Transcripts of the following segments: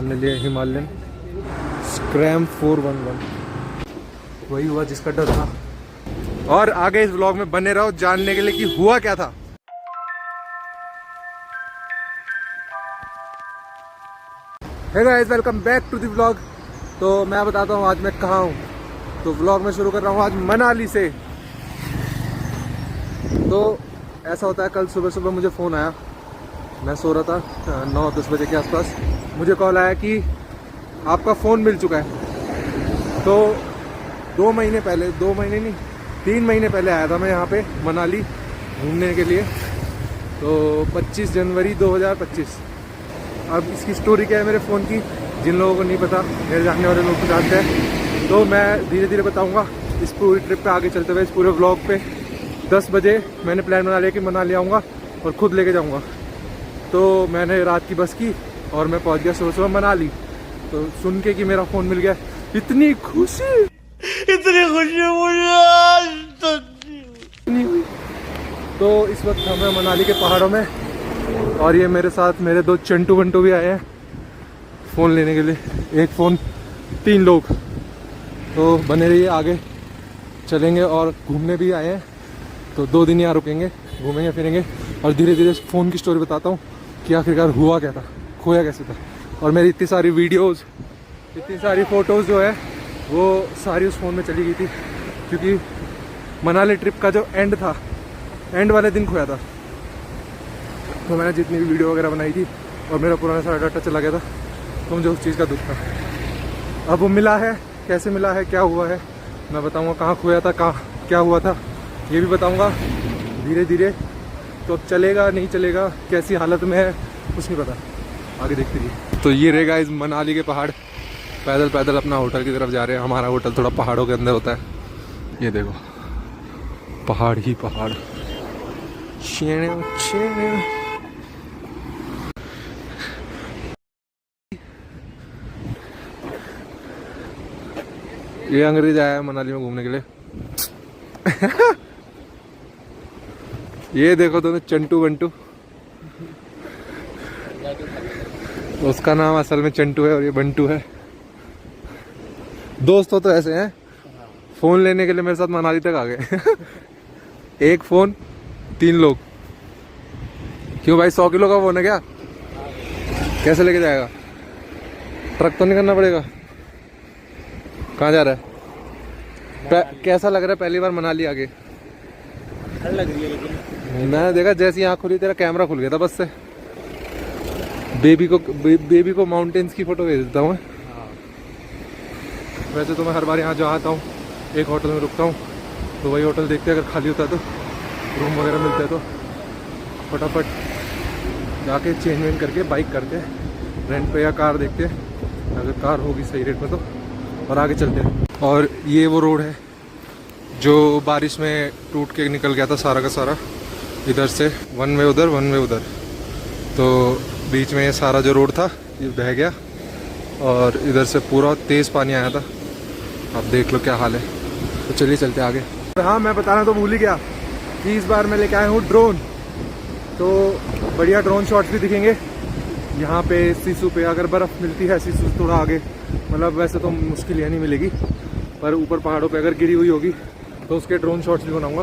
हमने लिए Himalayan scrum 411, वही हुआ जिसका डर था। और आगे इस व्लॉग में बने रहो जानने के लिए कि हुआ क्या था। Hey guys, welcome back to the vlog. तो मैं बताता हूँ आज मैं कहाँ हूँ। तो व्लॉग में शुरू कर रहा हूँ आज मनाली से। तो ऐसा होता है, कल सुबह सुबह मुझे फ़ोन आया, मैं सो रहा था 9-10 बजे के आसपास, मुझे कॉल आया कि आपका फ़ोन मिल चुका है। तो 2 महीने पहले, 2 महीने नहीं 3 महीने पहले आया था मैं यहाँ पे मनाली घूमने के लिए। तो 25 जनवरी 2025। अब इसकी स्टोरी क्या है मेरे फ़ोन की, जिन लोगों को नहीं पता, मेरे जानने वाले लोग तो जानते हैं। तो मैं धीरे धीरे बताऊंगा इस पूरी ट्रिप पे आगे चलते हुए। इस पूरे व्लॉग पे 10 बजे मैंने प्लान बना लिया कि मनाली आऊँगा और ख़ुद लेके जाऊँगा। तो मैंने रात की बस की और मैं पहुँच गया सुबह सुबह मनाली। तो सुन के कि मेरा फ़ोन मिल गया, इतनी खुशी मुझे। तो इस वक्त हम मनाली के पहाड़ों में, और ये मेरे साथ मेरे 2 चंटू बंटू भी आए हैं फ़ोन लेने के लिए। एक फ़ोन 3 लोग। तो बने रहिए, आगे चलेंगे और घूमने भी आए हैं। तो 2 दिन यहाँ रुकेंगे, घूमेंगे फिरेंगे और धीरे धीरे फ़ोन की स्टोरी बताता हूँ कि आखिरकार हुआ क्या था, खोया कैसे था। और मेरी इतनी सारी वीडियोज़, इतनी सारी फ़ोटोज़ जो है वो सारी उस फ़ोन में चली गई थी, क्योंकि मनाली ट्रिप का जो एंड था, एंड वाले दिन खोया था। तो मैंने जितनी भी वीडियो वगैरह बनाई थी और मेरा पुराना सारा डाटा चला गया था, तो मुझे उस चीज़ का दुख था। अब वो मिला है, कैसे मिला है, क्या हुआ है, मैं बताऊंगा। कहाँ खोया था, कहाँ क्या हुआ था, ये भी बताऊंगा धीरे धीरे। तो अब चलेगा नहीं चलेगा, कैसी हालत में है कुछ नहीं पता, आगे देखते रहिए। तो ये रहेगा इस मनाली के पहाड़, पैदल पैदल अपना होटल की तरफ जा रहे हैं। हमारा होटल थोड़ा पहाड़ों के अंदर होता है। ये देखो पहाड़ ही पहाड़। ये अंग्रेज आया है मनाली में घूमने के लिए। ये देखो दोनों चंटू बंटू, उसका नाम असल में चंटू है और ये बंटू है। दोस्तों तो ऐसे हैं, फ़ोन लेने के लिए मेरे साथ मनाली तक आ गए। एक फ़ोन 3 लोग। क्यों भाई, 100 किलो का फ़ोन है क्या? कैसे लेके जाएगा? ट्रक तो नहीं करना पड़ेगा? कहाँ जा रहा है? कैसा लग रहा है पहली बार मनाली आके? लग रही है, लेकिन मैंने देखा जैसी आँख खुली तेरा कैमरा खुल गया था बस से। बेबी को माउंटेन्स की फ़ोटो भेज देता हूँ मैं। वैसे तो मैं हर बार यहाँ जो आता हूँ एक होटल में रुकता हूँ, तो वही होटल देखते हैं, अगर खाली होता है तो रूम वगैरह मिलते हैं तो फटाफट जाके चेंज वेंज करके बाइक करते हैं रेंट पे, या कार देखते हैं अगर कार होगी सही रेट में तो, और आगे चलते हैं। और ये वो रोड है जो बारिश में टूट के निकल गया था सारा का सारा, इधर से 1 वे उधर 1 वे उधर। तो बीच में ये सारा जो रोड था ये बह गया और इधर से पूरा तेज़ पानी आया था। आप देख लो क्या हाल है। तो चलिए चलते आगे। हाँ, मैं बताना तो भूल ही गया कि इस बार मैं लेके आया हूँ ड्रोन। तो बढ़िया ड्रोन शॉट्स भी दिखेंगे यहाँ पे सिसु पे। अगर बर्फ़ मिलती है सिसु थोड़ा आगे, मतलब वैसे तो मुश्किल है नहीं मिलेगी, पर ऊपर पहाड़ों पे अगर गिरी हुई होगी तो उसके ड्रोन शॉट्स भी बनाऊँगा।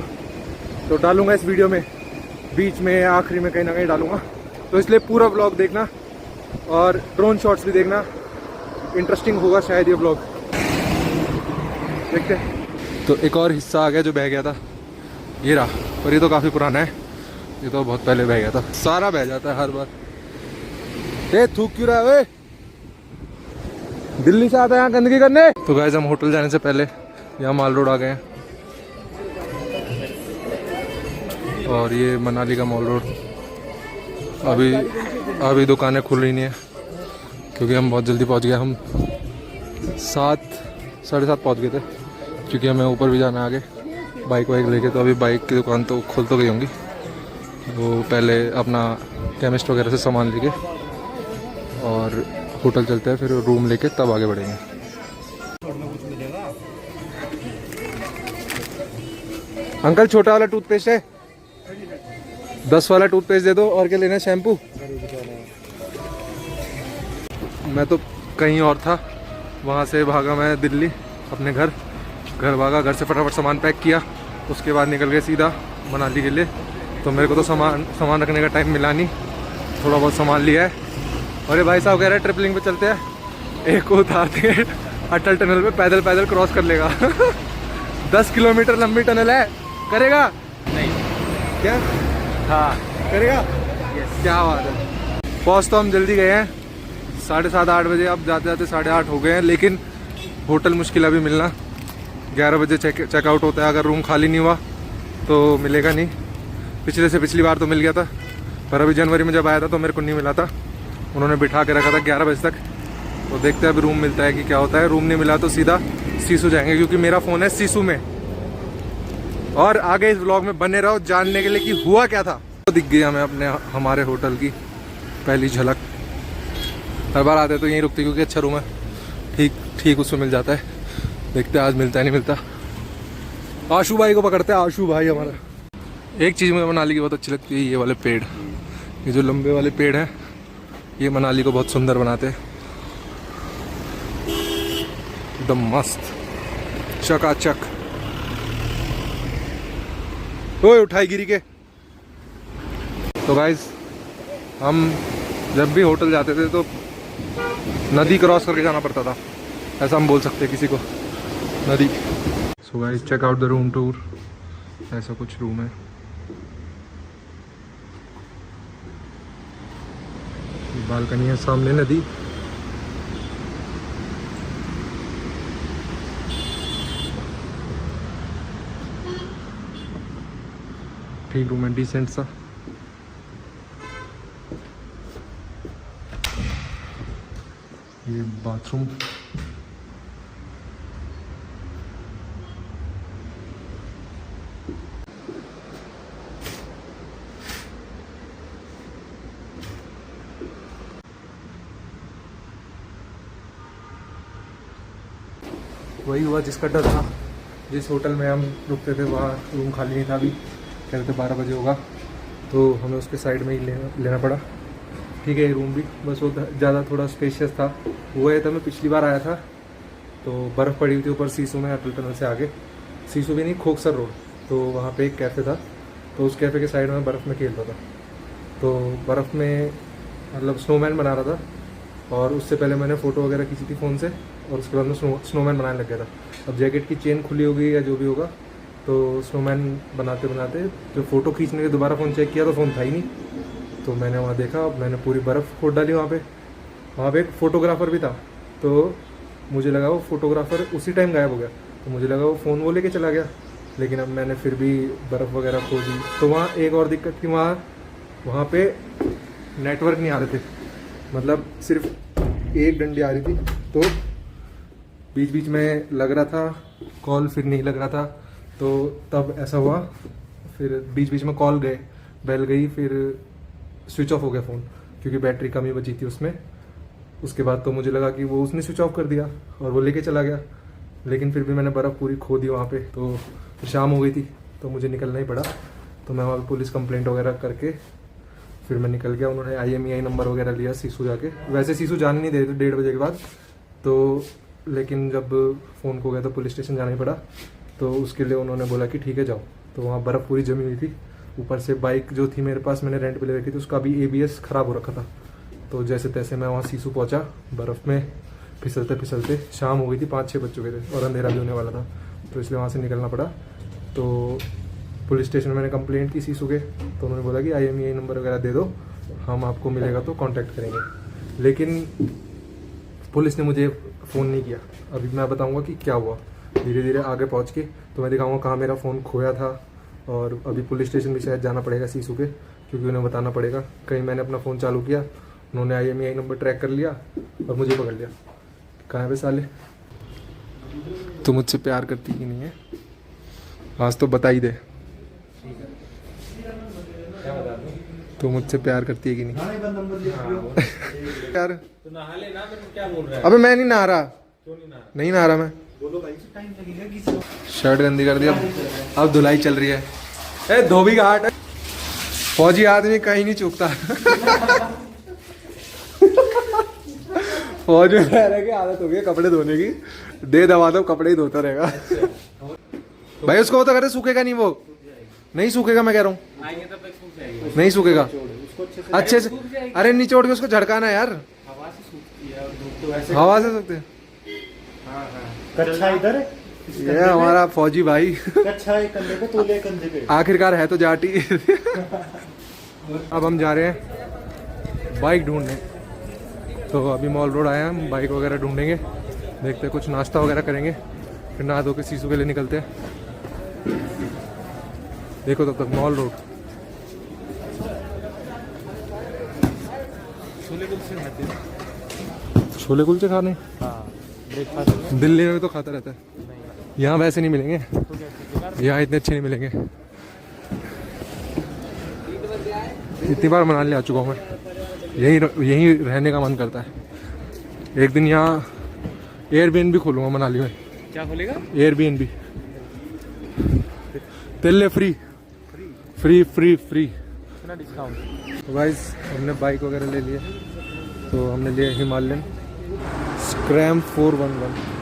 तो डालूँगा इस वीडियो में, बीच में आखिरी में कहीं ना कहीं डालूँगा। तो इसलिए पूरा व्लॉग देखना और ड्रोन शॉट्स भी देखना, इंटरेस्टिंग होगा शायद ये व्लॉग। देखते हैं। तो एक और हिस्सा आ गया जो बह गया था, ये रहा। पर ये तो काफ़ी पुराना है, ये तो बहुत पहले बह गया था। सारा बह जाता है हर बार। थूक क्यों रहा है? दिल्ली से आता है यहाँ गंदगी करने। तो गाइस, हम होटल जाने से पहले यहाँ माल रोड आ गए हैं और ये मनाली का मॉल रोड। अभी दुकानें खुल रही नहीं है क्योंकि हम बहुत जल्दी पहुँच गए। हम 7-7:30 पहुँच गए थे, क्योंकि हमें ऊपर भी जाना है आगे बाइक वाइक लेके। तो अभी बाइक की दुकान तो खुल तो गई होंगी, वो पहले अपना केमिस्ट वगैरह से सामान लेके और होटल चलते हैं, फिर रूम लेके तब आगे बढ़ेंगे। अंकल छोटा वाला टूथपेस्ट है, 10 वाला टूथपेस्ट दे दो। और क्या लेना है? शैम्पू। मैं तो कहीं और था, वहाँ से भागा मैं दिल्ली अपने घर भागा, घर से फटाफट सामान पैक किया, उसके बाद निकल गए सीधा मनाली के लिए। तो मेरे को तो सामान रखने का टाइम मिला नहीं, थोड़ा बहुत सामान लिया है। और ये भाई साहब कह रहे हैं ट्रिपलिंग पे चलते हैं, एक को उतारते हैं अटल टनल पे, पैदल क्रॉस कर लेगा 10 किलोमीटर लंबी टनल है, करेगा? नहीं। क्या? हाँ करेगा। यस। क्या बात है। पहुँच तो हम जल्दी गए हैं, 7:30-8 बजे, अब जाते जाते 8:30 हो गए हैं। लेकिन होटल मुश्किल अभी मिलना, 11 बजे चेकआउट होता है। अगर रूम खाली नहीं हुआ तो मिलेगा नहीं। पिछली बार तो मिल गया था, पर अभी जनवरी में जब आया था तो मेरे को नहीं मिला था, उन्होंने बिठा के रखा था 11 बजे तक। तो देखते हैं अभी रूम मिलता है कि क्या होता है। रूम नहीं मिला तो सीधा सीसू जाएंगे, क्योंकि मेरा फ़ोन है सीसू में। और आगे इस व्लॉग में बने रहो जानने के लिए कि हुआ क्या था। तो दिख गई हमें हमारे होटल की पहली झलक। हर बार आते तो यहीं रुकते क्योंकि अच्छा रूम है, ठीक उसमें मिल जाता है। देखते हैं आज मिलता है नहीं मिलता। आशू भाई को पकड़ते हैं, आशू भाई हमारा। एक चीज़ मुझे मनाली की बहुत अच्छी लगती है, ये वाले पेड़, ये जो लंबे वाले पेड़ हैं, ये मनाली को बहुत सुंदर बनाते हैं, एकदम मस्त चकाचक। ओए उठाई गिरी के। तो गाइस हम जब भी होटल जाते थे तो नदी क्रॉस करके जाना पड़ता था, ऐसा हम बोल सकते हैं किसी को, नदी। So guys check out the room tour, ऐसा कुछ रूम है। बालकनी है, सामने नदी। ठीक रूम है, डिसेंट सा। ये बाथरूम, वही हुआ जिसका डर था। जिस होटल में हम रुकते थे वहाँ रूम खाली नहीं था, अभी कह रहे थे 12 बजे होगा, तो हमें उसके साइड में ही लेना पड़ा। ठीक है, ये रूम भी बस वो ज़्यादा थोड़ा स्पेशियस था। वो है, तो मैं पिछली बार आया था तो बर्फ़ पड़ी हुई थी ऊपर सीसू में, अटल टनल से आगे। सीसू भी नहीं, खोखसर रोड। तो वहाँ पे एक कैफ़े था, तो उस कैफ़े के साइड में बर्फ़ में खेलता था। तो बर्फ़ में मतलब स्नोमैन बना रहा था, और उससे पहले मैंने फ़ोटो वगैरह खींची थी फ़ोन से, और उसके बाद मैं स्नोमैन बनाने लग गया था। अब जैकेट की चेन खुली होगी या जो भी होगा, तो स्नोमैन बनाते बनाते जो फ़ोटो खींचने के दोबारा फ़ोन चेक किया तो फ़ोन था ही नहीं। तो मैंने वहाँ देखा, मैंने पूरी बर्फ़ खोद डाली वहाँ पे एक फ़ोटोग्राफ़र भी था। तो मुझे लगा वो फ़ोटोग्राफ़र उसी टाइम गायब हो गया, तो मुझे लगा वो फ़ोन वो लेके चला गया। लेकिन अब मैंने फिर भी बर्फ़ वगैरह खोदी। तो वहाँ एक और दिक्कत थी, वहाँ पे नेटवर्क नहीं आ रहे थे, मतलब सिर्फ एक डंडी आ रही थी। तो बीच बीच में लग रहा था कॉल, फिर नहीं लग रहा था। तो तब ऐसा हुआ, फिर बीच बीच में कॉल गए, बेल गई, फिर स्विच ऑफ हो गया फ़ोन, क्योंकि बैटरी कम ही बची थी उसमें। उसके बाद तो मुझे लगा कि वो उसने स्विच ऑफ कर दिया और वो लेके चला गया। लेकिन फिर भी मैंने बर्फ़ पूरी खो दी वहाँ पे। तो शाम हो गई थी तो मुझे निकलना ही पड़ा। तो मैं वहाँ पे पुलिस कंप्लेंट वगैरह करके फिर मैं निकल गया। उन्होंने IMEI नंबर वगैरह लिया सीसू जाके। वैसे सीसू जाने नहीं दे थे 1:30 बजे के बाद, तो लेकिन जब फ़ोन खो गया तो पुलिस स्टेशन जाना ही पड़ा। तो उसके लिए उन्होंने बोला कि ठीक है जाओ। तो वहाँ बर्फ़ पूरी जमी हुई थी। ऊपर से बाइक जो थी मेरे पास, मैंने रेंट पे ले रखी थी, उसका भी ABS ख़राब हो रखा था। तो जैसे तैसे मैं वहाँ सीसू पहुँचा, बर्फ़ में फिसलते फिसलते। शाम हो गई थी, 5-6 बज चुके थे और अंधेरा भी होने वाला था, तो इसलिए वहाँ से निकलना पड़ा। तो पुलिस स्टेशन में मैंने कंप्लेंट की सीसू के, तो उन्होंने बोला कि IMEI नंबर वगैरह दे दो, हम आपको मिलेगा तो कांटेक्ट करेंगे। लेकिन पुलिस ने मुझे फ़ोन नहीं किया। अभी मैं बताऊंगा कि क्या हुआ। धीरे धीरे आगे पहुंच के तो मैं दिखाऊंगा कहाँ मेरा फ़ोन खोया था। और अभी पुलिस स्टेशन भी शायद जाना पड़ेगा सीसू के, क्योंकि उन्हें बताना पड़ेगा। कहीं मैंने अपना फ़ोन चालू किया, उन्होंने IMEI नंबर ट्रैक कर लिया और मुझे पकड़ लिया। कहाँ पे साले, तू मुझसे प्यार करती कि नहीं है? आज तो बता ही दे, तू मुझसे प्यार करती है कि नहीं? यार तो नहा ले ना, फिर क्या बोल रहा है? अबे मैं नहीं नहा रहा। क्यों नहीं नहा? नहीं नहा रहा मैं। बोलो भाई, टाइम लगेगा किसी। शर्ट गंदी कर दिया, अब धुलाई चल रही है। ए धोबी घाट, फौजी आदमी कहीं नहीं चूकता। फौज में रह रहे की आदत हो गई है कपड़े धोने की। दे दबा दो कपड़े ही धोता रहेगा। भाई उसको वो तो कहते सूखेगा नहीं, वो नहीं सूखेगा, मैं कह रहा हूँ आएंगे तब तक सूख जाएगी। नहीं सूखेगा उसको अच्छे से अच्छे से। अरे निचोड़ के उसको झड़काना यार, हवा से सूखती है और धूप तो वैसे। हवा से सूखते हैं। हाँ हाँ कच्छा इधर है, ये हमारा फौजी भाई कच्छा एक कंधे पे, तोले कंधे पे। आखिरकार है तो जाटी। अब हम जा रहे हैं बाइक ढूंढने। तो अभी मॉल रोड आए हैं, हम बाइक वगैरह ढूंढेंगे, देखते हैं कुछ नाश्ता वगैरह करेंगे, फिर नहा धो के सीसू के लिए निकलते हैं। देखो तब तक मॉल रोड। छोले कुलचे खाते हैं। छोले कुलचे खाने हाँ ब्रेकफास्ट। दिल्ली में भी तो खाता रहता है, यहाँ वैसे नहीं मिलेंगे, यहाँ इतने अच्छे नहीं मिलेंगे। इतनी बार मनाली आ चुका हूँ मैं, यहीं रहने का मन करता है। एक दिन यहाँ एयरबीएनबी खोलूँगा मनाली में। क्या खोलेगा? एयरबीएनबी तेरे लिए फ्री फ्री फ्री फ्री। कितना डिस्काउंट? तो गाइस हमने बाइक वगैरह ले लिए, तो हमने लिया हिमालयन स्क्रैम 411।